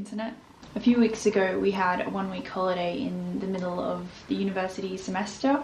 internet. A few weeks ago we had a 1-week holiday in the middle of the university semester.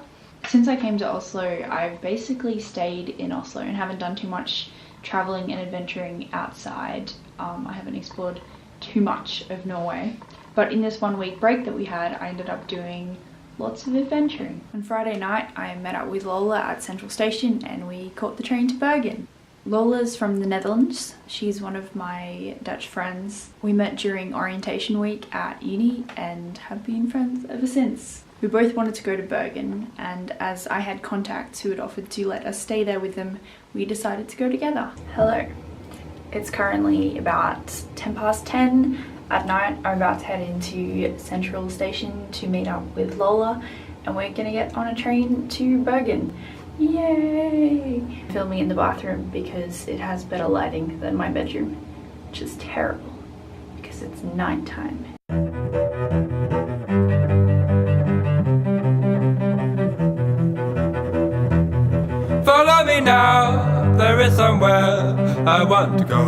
Since I came to Oslo, I've basically stayed in Oslo and haven't done too much travelling and adventuring outside. I haven't explored too much of Norway. But in this 1-week break that we had, I ended up doing lots of adventuring. On Friday night, I met up with Lola at Central Station and we caught the train to Bergen. Lola's from the Netherlands. She's one of my Dutch friends. We met during orientation week at uni and have been friends ever since. We both wanted to go to Bergen, and as I had contacts who had offered to let us stay there with them, we decided to go together. Hello. It's currently about 10:10 at night. I'm about to head into Central Station to meet up with Lola, and we're gonna get on a train to Bergen. Yay! Filming in the bathroom because it has better lighting than my bedroom, which is terrible because it's nighttime. Follow me now, there is somewhere I want to go.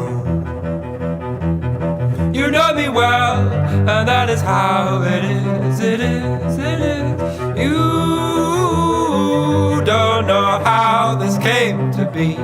You know me well, and that is how it is, it is, it is. You don't know how this came to be.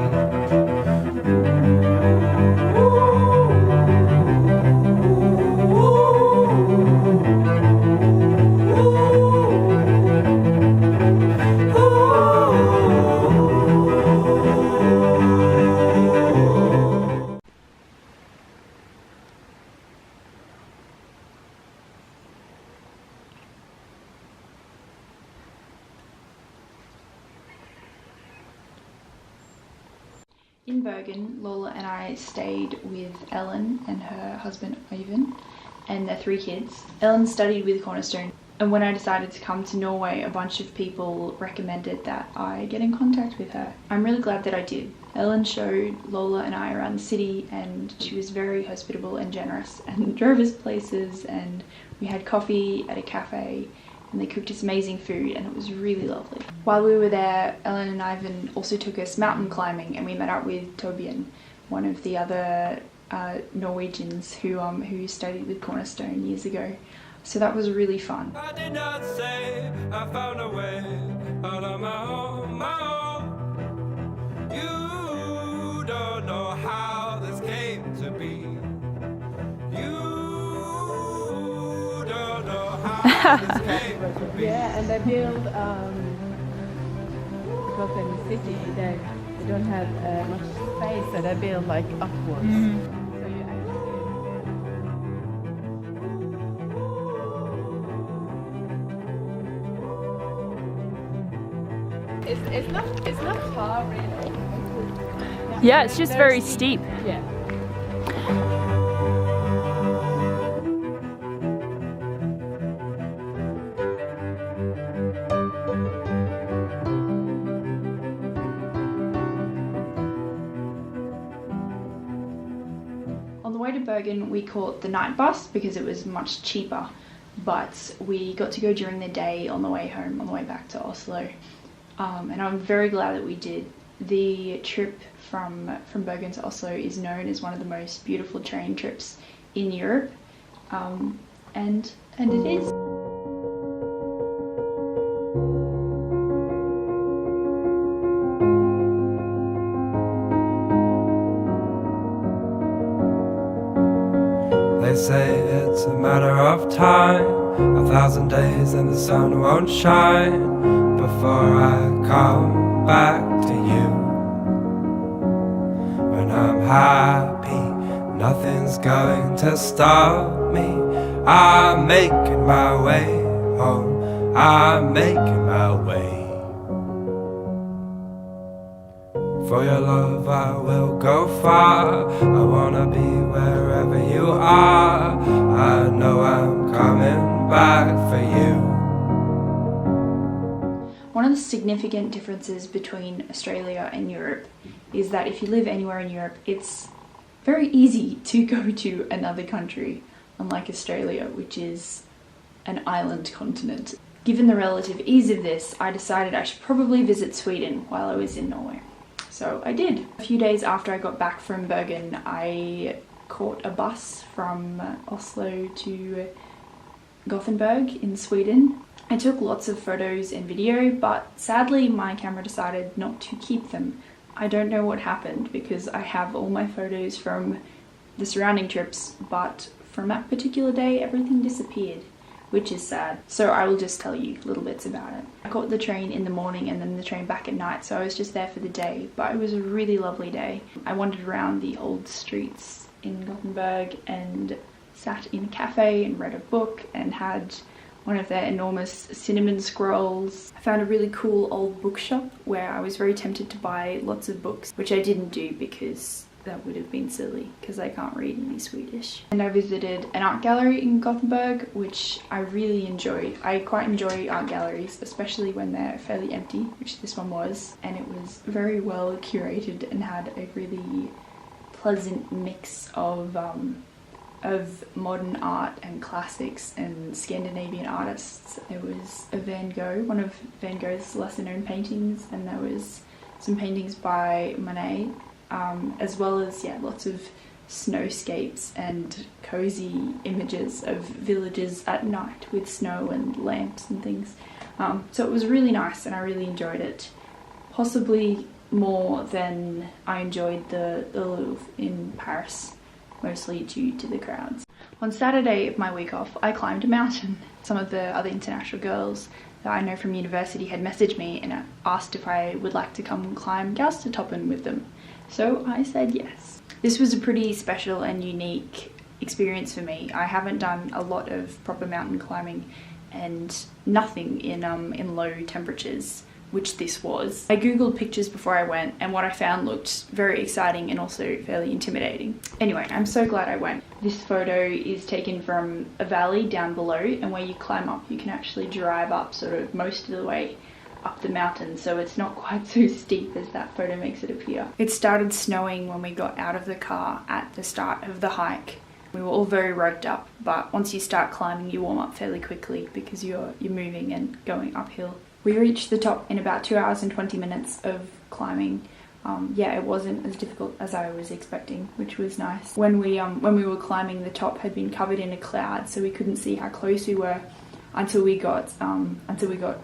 In Bergen, Lola and I stayed with Ellen and her husband Ivan and their 3 kids. Ellen studied with Cornerstone, and when I decided to come to Norway, a bunch of people recommended that I get in contact with her. I'm really glad that I did. Ellen showed Lola and I around the city, and she was very hospitable and generous and drove us places, and we had coffee at a cafe and they cooked us amazing food and it was really lovely. While we were there, Ellen and Ivan also took us mountain climbing, and we met up with Torbjørn, one of the other Norwegians who studied with Cornerstone years ago. So that was really fun. I did not say I found a way out on my own, my own. You don't know how this came to be. You don't know how this came to be. Yeah, and they build because in the city they don't have much space, so they build like upwards. So you actually it's not far really. Yeah, it's just very steep. Yeah. On the way to Bergen, we caught the night bus because it was much cheaper, but we got to go during the day on the way home, on the way back to Oslo. And I'm very glad that we did. The trip from Bergen to Oslo is known as one of the most beautiful train trips in Europe, and it is. They say it's a matter of time, 1,000 days and the sun won't shine before I come back to you. When I'm happy, nothing's going to stop me. I'm making my way home, I'm making my way. For your love I will go far, I wanna be wherever you are. I know I'm coming back for you. One of the significant differences between Australia and Europe is that if you live anywhere in Europe, it's very easy to go to another country, unlike Australia, which is an island continent. Given the relative ease of this, I decided I should probably visit Sweden while I was in Norway. So I did. A few days after I got back from Bergen, I caught a bus from Oslo to Gothenburg in Sweden. I took lots of photos and video, but sadly my camera decided not to keep them. I don't know what happened because I have all my photos from the surrounding trips, but from that particular day everything disappeared, which is sad. So I will just tell you little bits about it. I caught the train in the morning and then the train back at night, so I was just there for the day, but it was a really lovely day. I wandered around the old streets in Gothenburg and sat in a cafe and read a book and had one of their enormous cinnamon scrolls. I found a really cool old bookshop where I was very tempted to buy lots of books, which I didn't do because that would have been silly because I can't read any Swedish. And I visited an art gallery in Gothenburg, which I really enjoyed. I quite enjoy art galleries, especially when they're fairly empty, which this one was, and it was very well curated and had a really pleasant mix of modern art and classics and Scandinavian artists. There was a Van Gogh, one of Van Gogh's lesser known paintings, and there was some paintings by Monet, as well as lots of snowscapes and cozy images of villages at night with snow and lamps and things. So it was really nice and I really enjoyed it. Possibly more than I enjoyed the Louvre in Paris, mostly due to the crowds. On Saturday of my week off, I climbed a mountain. Some of the other international girls that I know from university had messaged me and asked if I would like to come climb Gaustatoppen with them. So I said yes. This was a pretty special and unique experience for me. I haven't done a lot of proper mountain climbing and nothing in low temperatures, which this was. I googled pictures before I went and what I found looked very exciting and also fairly intimidating. Anyway, I'm so glad I went. This photo is taken from a valley down below, and where you climb up you can actually drive up sort of most of the way up the mountain, so it's not quite so steep as that photo makes it appear. It started snowing when we got out of the car at the start of the hike. We were all very roped up, but once you start climbing you warm up fairly quickly because you're moving and going uphill. We reached the top in about 2 hours and 20 minutes of climbing. It wasn't as difficult as I was expecting, which was nice. When we were climbing, the top had been covered in a cloud, so we couldn't see how close we were until we got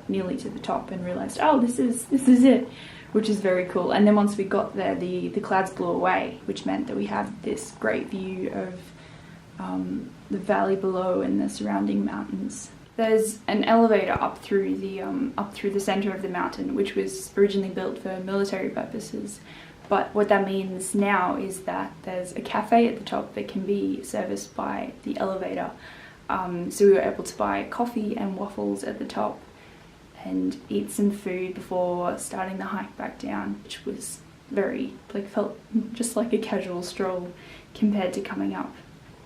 nearly to the top and realized, oh, this is it, which is very cool. And then once we got there, the clouds blew away, which meant that we had this great view of the valley below and the surrounding mountains. There's an elevator up through the center of the mountain, which was originally built for military purposes. But what that means now is that there's a cafe at the top that can be serviced by the elevator. So we were able to buy coffee and waffles at the top and eat some food before starting the hike back down, which was felt just like a casual stroll compared to coming up.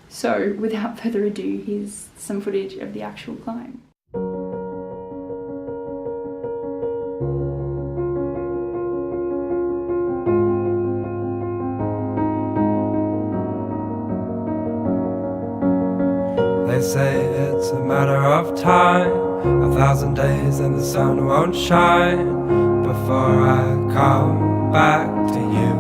So without further ado, here's some footage of the actual climb. They say it's a matter of time, 1,000 days and the sun won't shine before I come back to you.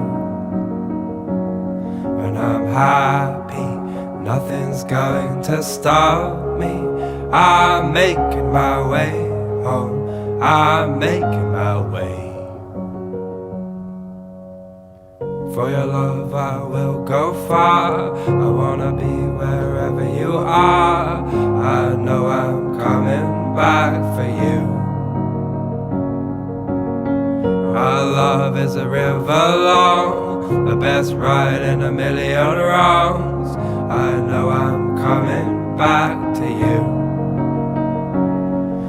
When I'm happy, nothing's going to stop me. I'm making my way home, I'm making my way. For your love I will go far, I wanna be wherever you are. I know I'm coming back for you. Our love is a river long, the best ride in a million wrongs. I know I'm coming back to you.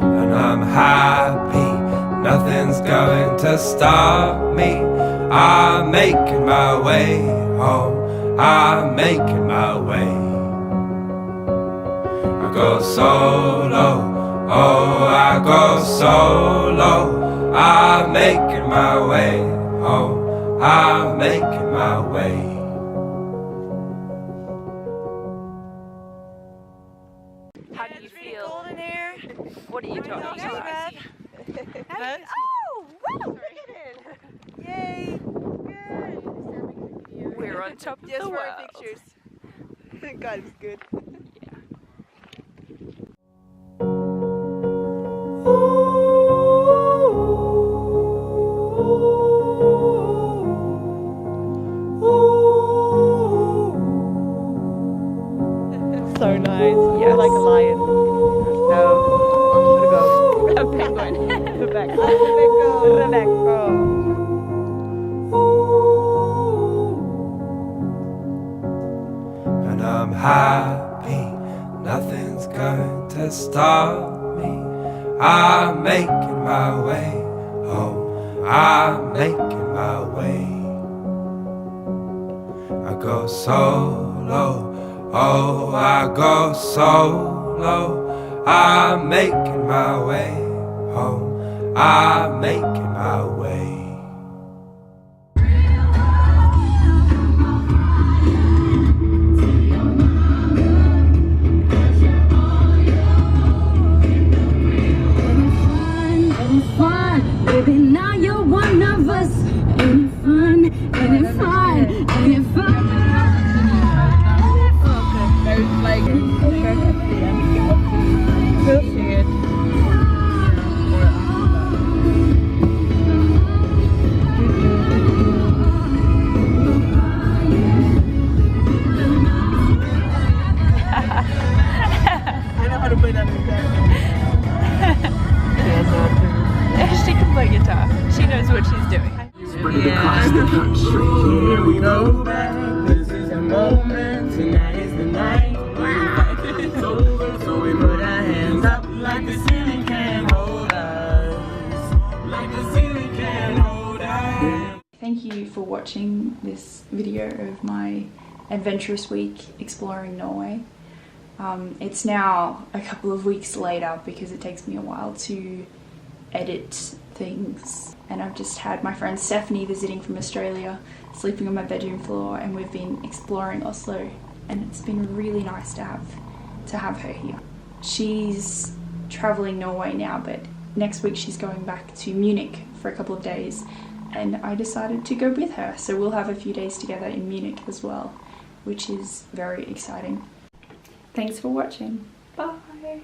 And I'm happy, nothing's going to stop me. I'm making my way home, I'm making my way. I go solo, oh I go solo. I'm making my way home, I'm making my way. How do you feel? Golden hair. What are you talking about? Oh, wow, look at it. Yay. Good. We're on top of Just the for world. our pictures. God is good. So nice. Yeah, like a lion. No. A penguin. Rebecca. Rebecca. And I'm happy, nothing's going to stop me. I'm making my way home, I'm making my way. I go solo, oh, I go solo. I'm making my way home, I'm making my way. Baby, now you're one of us. Ain't it fun? Ain't it fun? Ain't it fun? There's like a shirt at the end of the shirt. I know how to play that guitar. She can play guitar. She knows what she's doing. Spread across the country. Here we go back. This is the moment. Tonight is the night. It's over, so we put our hands up like the ceiling can't hold us. Like the ceiling can't hold us. Thank you for watching this video of my adventurous week exploring Norway. It's now a couple of weeks later because it takes me a while to edit things, and I've just had my friend Stephanie visiting from Australia, sleeping on my bedroom floor, and we've been exploring Oslo, and it's been really nice to have her here. She's traveling Norway now, but next week she's going back to Munich for a couple of days, and I decided to go with her, so we'll have a few days together in Munich as well, which is very exciting. Thanks for watching. Bye.